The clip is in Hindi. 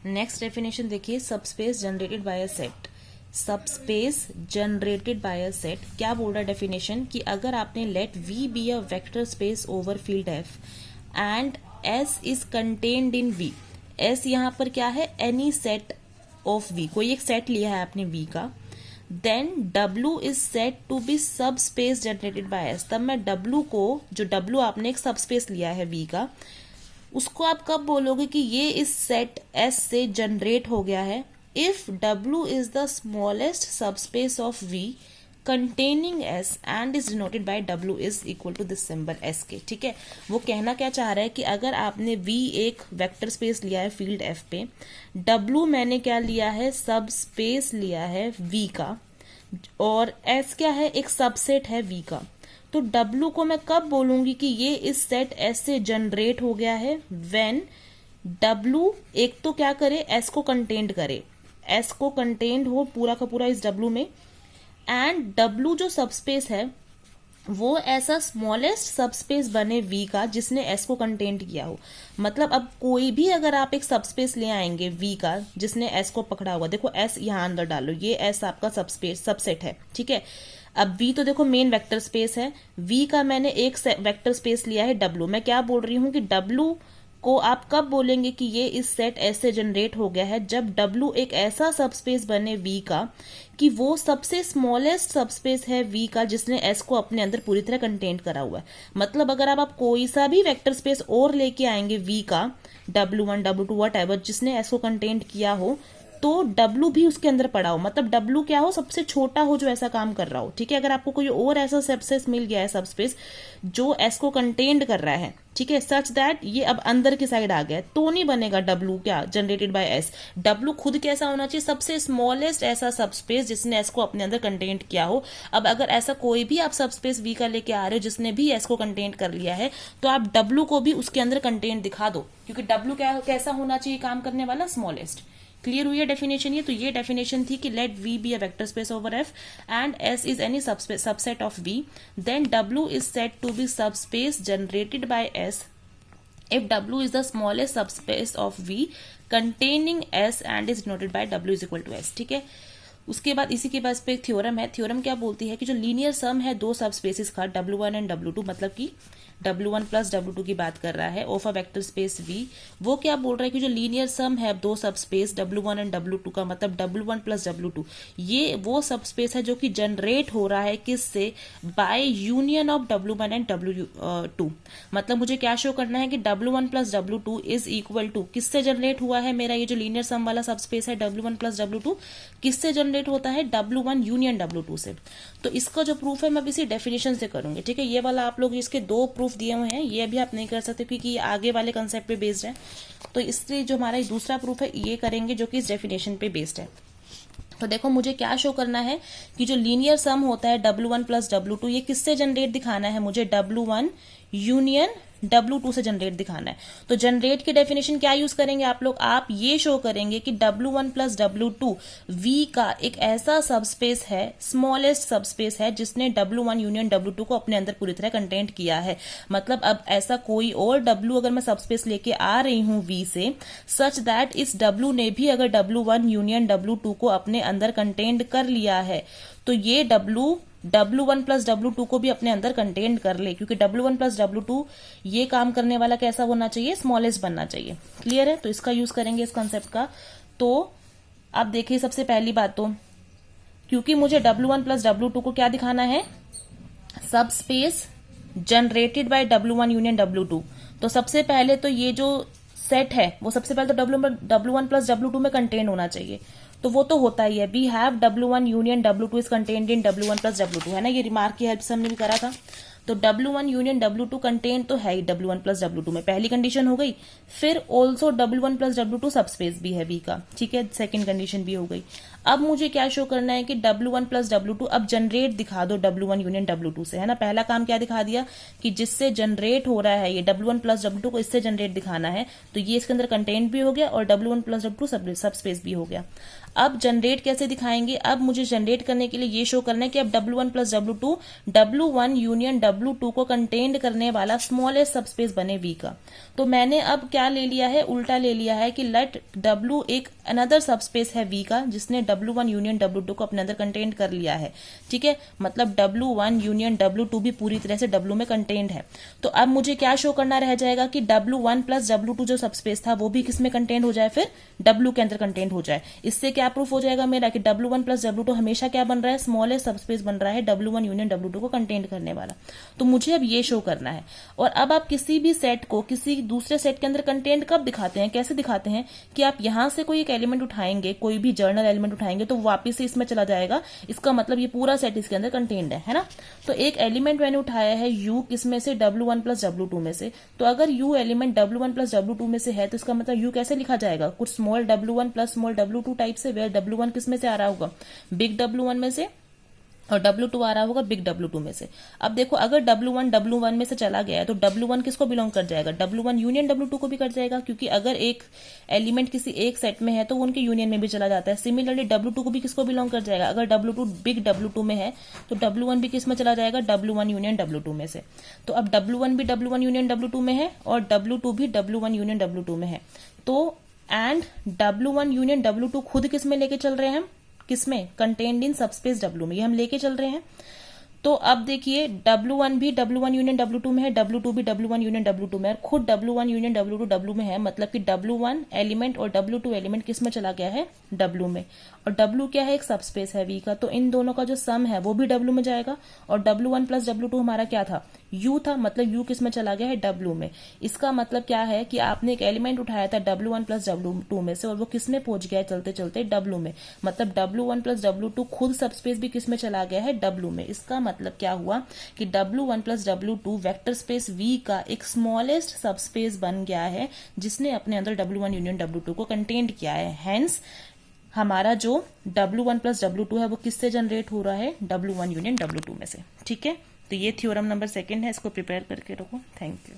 नेक्स्ट डेफिनेशन देखिए, subspace generated by a set. Subspace generated by a set क्या बोल रहा है डेफिनेशन, कि अगर आपने let V be a vector space over field F and S is contained in V. S यहाँ पर क्या है, एनी सेट ऑफ वी, कोई एक सेट लिया है आपने वी का, then W is set to be subspace generated by S. तब मैं डब्ल्यू को, जो डब्ल्यू आपने एक सब स्पेस लिया है वी का, उसको आप कब बोलोगे कि ये इस सेट एस से जनरेट हो गया है, if W is the smallest subspace of V containing S and is denoted by W is equal to this symbol S के। ठीक है, वो कहना क्या चाह रहा है कि अगर आपने वी एक वेक्टर स्पेस लिया है फील्ड एफ पे, डब्ल्यू मैंने क्या लिया है, सब स्पेस लिया है वी का, और एस क्या है, एक सबसेट है वी का, तो W को मैं कब बोलूंगी कि ये इस सेट S से जनरेट हो गया है, व्हेन W एक तो क्या करे, S को कंटेन्ड करे, S को कंटेन्ड हो पूरा का पूरा इस W में, एंड W जो सबस्पेस है वो ऐसा स्मॉलेस्ट सबस्पेस बने V का जिसने S को कंटेन्ड किया हो। मतलब अब कोई भी अगर आप एक सबस्पेस ले आएंगे V का जिसने S को पकड़ा हुआ, देखो S यहाँ अंदर डालो, ये S आपका सबस्पेस सबसेट है। ठीक है, अब V तो देखो मेन वेक्टर स्पेस है, V का मैंने एक वेक्टर स्पेस लिया है W। मैं क्या बोल रही हूँ कि W को आप कब बोलेंगे कि ये इस सेट S से जनरेट हो गया है, जब W एक ऐसा सबस्पेस बने V का कि वो सबसे स्मॉलेस्ट सबस्पेस है V का जिसने S को अपने अंदर पूरी तरह कंटेंट करा हुआ है। मतलब अगर आप कोई सा भी वेक्टर स्पेस और लेके आएंगे V का, W1 W2 व्हाटएवर, जिसने S को कंटेंट किया हो, तो W भी उसके अंदर पड़ा हो, मतलब W क्या हो, सबसे छोटा हो जो ऐसा काम कर रहा हो। ठीक है, अगर आपको कोई और ऐसा सबस्पेस मिल गया है, सबस्पेस जो S को कंटेन्ड कर रहा है, ठीक है, सच दैट ये अब अंदर की साइड आ गया, तो नहीं बनेगा W क्या जनरेटेड बाय S। W खुद कैसा होना चाहिए, सबसे स्मॉलेस्ट ऐसा सबस्पेस जिसने S को अपने अंदर कंटेंट किया हो। अब अगर ऐसा कोई भी आप सबस्पेस V का लेके आ रहे हो जिसने भी S को कंटेंट कर लिया है, तो आप W को भी उसके अंदर कंटेंट दिखा दो, क्योंकि W क्या कैसा होना चाहिए काम करने वाला, स्मॉलेस्ट। क्लियर हुई है डेफिनेशन ये? तो ये डेफिनेशन थी कि let V be a vector space over F and S is any subset of V, then W is set to be subspace generated by S if W is the smallest subspace of V containing S and is denoted by W is equal to S। ठीक है, उसके बाद इसी के पास पे एक थ्योरम है। थ्योरम क्या बोलती है कि जो लीनियर सम है दो सबस्पेसेस का, W1 एंड W2, मतलब कि W1 प्लस W2 की बात कर रहा है of a vector space V, वो क्या बोल रहा है कि जो लीनियर सम है दो सबस्पेस W1 एंड W2 का, मतलब W1 प्लस W2, ये वो सबस्पेस है जो कि जनरेट हो रहा है किससे, by union of W1 and W2। मतलब मुझे क्या शो करना है कि W1 plus W2 is equal to, किससे जनरेट हुआ है मेरा ये जो लीनियर सम वाला सबस्पेस है W1 प्लस W2, किससे जनरेट होता है, W1 यूनियन W2 से। तो इसका जो प्रूफ है मैं इसी डेफिनेशन से करूंगी। ठीक है, ये वाला आप लोग इसके दो प्रूफ दिए हुए हैं, ये भी आप नहीं कर सकते क्योंकि ये आगे वाले कंसेप्ट पे बेस्ड है। तो इसलिए जो हमारा दूसरा प्रूफ है ये करेंगे जो कि इस डेफिनेशन पे बेस्ड है। तो देखो मुझे क्या शो करना है कि जो लीनियर सम होता है W1 प्लस W2, ये किससे जनरेट दिखाना है मुझे, W1 यूनियन W2 से जनरेट दिखाना है। तो जनरेट की डेफिनेशन क्या यूज करेंगे आप लोग, आप ये शो करेंगे कि W1 प्लस W2 V का एक ऐसा सबस्पेस है, स्मॉलेस्ट सबस्पेस है, जिसने W1 यूनियन W2 को अपने अंदर पूरी तरह कंटेंट किया है। मतलब अब ऐसा कोई और W अगर मैं सबस्पेस लेके आ रही हूं V से, सच दैट इस W ने भी अगर W1 यूनियन W2 को अपने अंदर कंटेंट कर लिया है, तो ये W1 प्लस W2 को भी अपने अंदर कंटेन कर ले, क्योंकि W1 प्लस W2 ये काम करने वाला कैसा होना चाहिए, स्मॉलेस्ट बनना चाहिए। क्लियर है? तो इसका यूज करेंगे इस कॉन्सेप्ट का। तो अब देखिए सबसे पहली बात, तो क्योंकि मुझे W1 प्लस W2 को क्या दिखाना है, सब space generated bye W1 union W2, तो सबसे पहले तो ये जो सेट है वो सबसे पहले तो W1 प्लस W2 में कंटेन होना चाहिए। तो वो तो होता ही है, we have W1 union W2 is contained in W1 plus W2, है ना, ये रिमार्क की हेल्प से हमने भी करा था। तो W1 यूनियन W2 कंटेन तो है ही W1 प्लस W2 में, पहली कंडीशन हो गई। फिर also W1 plus W2 subspace भी है V का, ठीक है, सेकंड कंडीशन भी हो गई। अब मुझे क्या शो करना है कि W1 प्लस W2 अब जनरेट दिखा दो W1 यूनियन W2 से, है ना। पहला काम क्या दिखा दिया कि जिससे जनरेट हो रहा है ये W1 प्लस W2 को इससे जनरेट दिखाना है, तो ये इसके अंदर कंटेंट भी हो गया और W1 प्लस W2 सबस्पेस भी हो गया। अब जनरेट कैसे दिखाएंगे, अब मुझे जनरेट करने के लिए ये शो करना है कि अब W1 plus W2 W1 union W2 को कंटेन्ड करने वाला स्मॉलेस्ट सबस्पेस बने V का। तो मैंने अब क्या ले लिया है, उल्टा ले लिया है कि लेट W एक अनदर सबस्पेस है V का जिसने W1 यूनियन W2 को अपने अंदर कंटेन्ड कर लिया है। ठीक है, मतलब W1 यूनियन W2 भी पूरी तरह से W में कंटेन्ड है। तो अब मुझे क्या शो करना रह जाएगा कि W1 प्लस W2 जो सबस्पेस था वो भी किस में कंटेन्ड हो जाए, फिर W के अंदर कंटेन्ड हो जाए। इससे क्या प्रूफ हो जाएगा मेरा कि W1 प्लस W2 हमेशा क्या बन रहा है, स्मॉलेस्ट सबस्पेस बन रहा है W1 यूनियन W2 को कंटेन्ड करने वाला। तो मुझे अब ये शो करना है। और अब आप किसी भी सेट को किसी दूसरे सेट के अंदर कंटेन्ड कब दिखाते हैं, कैसे दिखाते हैं कि आप यहां से कोई एक एलिमेंट उठाएंगे, कोई भी जर्नल एलिमेंट उठाएंगे तो वापिस से इसमें चला जाएगा, इसका मतलब ये पूरा सेट इसके अंदर कंटेन्ड है ना। तो एक एलिमेंट मैंने उठाया है U किसमें से, W1 प्लस W2 में से। तो अगर U element W1 plus W2 में से है तो इसका मतलब U कैसे लिखा जाएगा, कुछ small W1 plus small W2 type से, वेयर W1 किसमें से आ रहा होगा, बिग W1 में से, और W2 आ रहा होगा बिग W2 में से। अब देखो अगर W1 W1 में से चला गया है तो W1 किसको बिलोंग कर जाएगा, W1 यूनियन W2 को भी कर जाएगा, क्योंकि अगर एक एलिमेंट किसी एक सेट में है तो वो उनके यूनियन में भी चला जाता है। सिमिलरली W2 को भी किसको बिलोंग कर जाएगा, अगर W2 बिग W2 में है तो W1 भी किस में चला जाएगा, W1 यूनियन W2 में से। तो अब W1 भी W1 यूनियन W2 में है और W2 भी W1 यूनियन W2 में है। तो एंड W1 यूनियन W2 खुद किस में लेके चल रहे हैं हम, किसमें, कंटेन्ड इन सबस्पेस W में, ये हम लेके चल रहे हैं। तो अब देखिए W1 भी W1 यूनियन W2 में है, W2 भी W1 यूनियन W2 में है, और खुद W1 यूनियन W2 W में है, मतलब कि W1 एलिमेंट और W2 एलिमेंट किस में चला गया है, W में। और W क्या है, एक सबस्पेस है V का, तो इन दोनों का जो सम है वो भी W में जाएगा। और W1 प्लस W2 हमारा क्या था, U था, मतलब U किस में चला गया है, W में। इसका मतलब क्या है कि आपने एक एलिमेंट उठाया था W1 प्लस W2 में से और वो किस में पहुंच गया है चलते चलते, W में। मतलब W1 प्लस W2 खुद सबस्पेस भी किस में चला गया है, W में। इसका मतलब क्या हुआ कि W1 plus W2 vector space V का एक स्मॉलेस्ट सबस्पेस बन गया है जिसने अपने अंदर W1 यूनियन W2 को कंटेन्ड किया है। हेंस हमारा जो W1 प्लस W2 है वो किससे जनरेट हो रहा है, W1 यूनियन W2 में से। ठीक है, तो ये थ्योरम नंबर 2 है, इसको प्रिपेयर करके रखो। Thank you.